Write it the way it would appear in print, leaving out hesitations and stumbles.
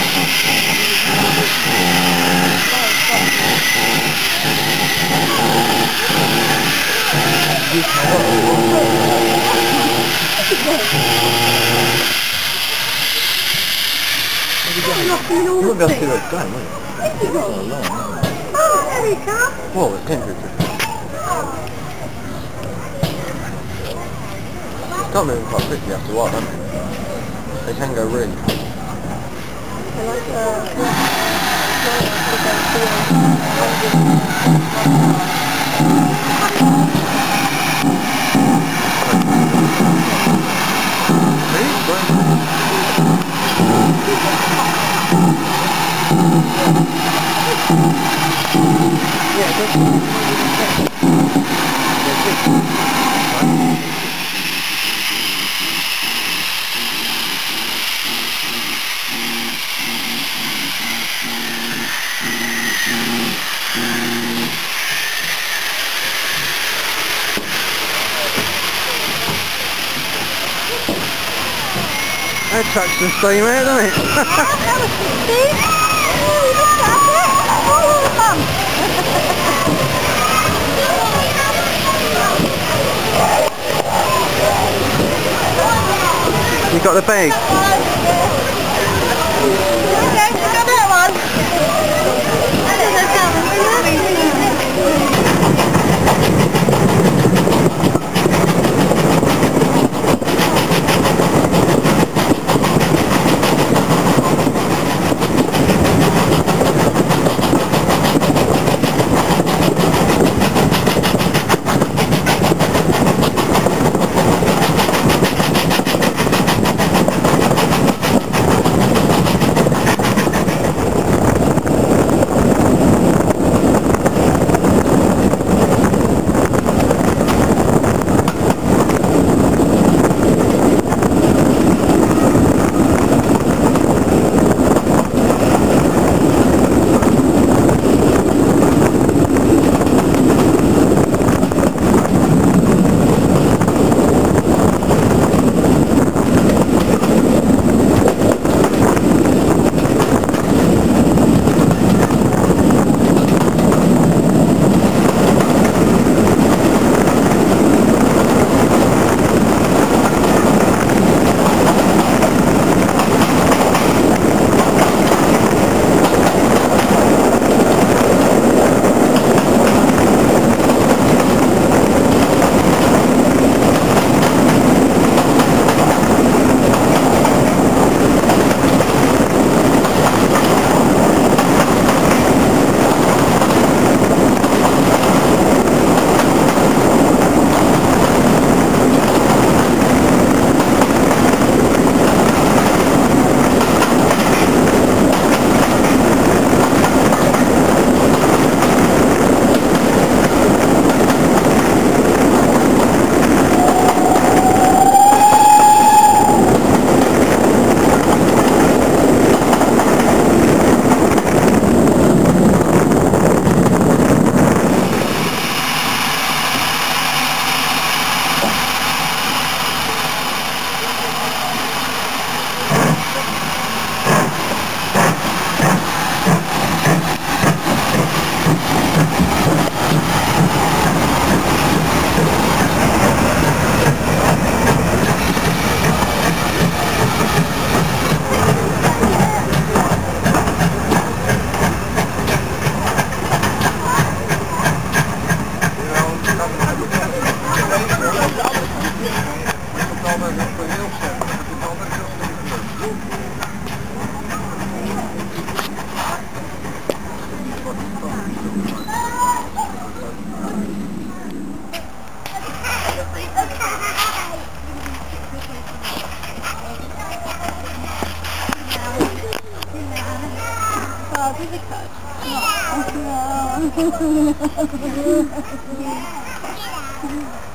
You won't be able to see where it's going, will you? It's so long, isn't it? Oh, there we go. Whoa, it's temperature. Start moving quite quickly after a while, don't they? They can go really quick. I like That chucks some steam out, doesn't it? that was steam. Oh, look at it. Oh, fun. You got the bag? Okay, got that one. Oh, do the cut. Oh, no.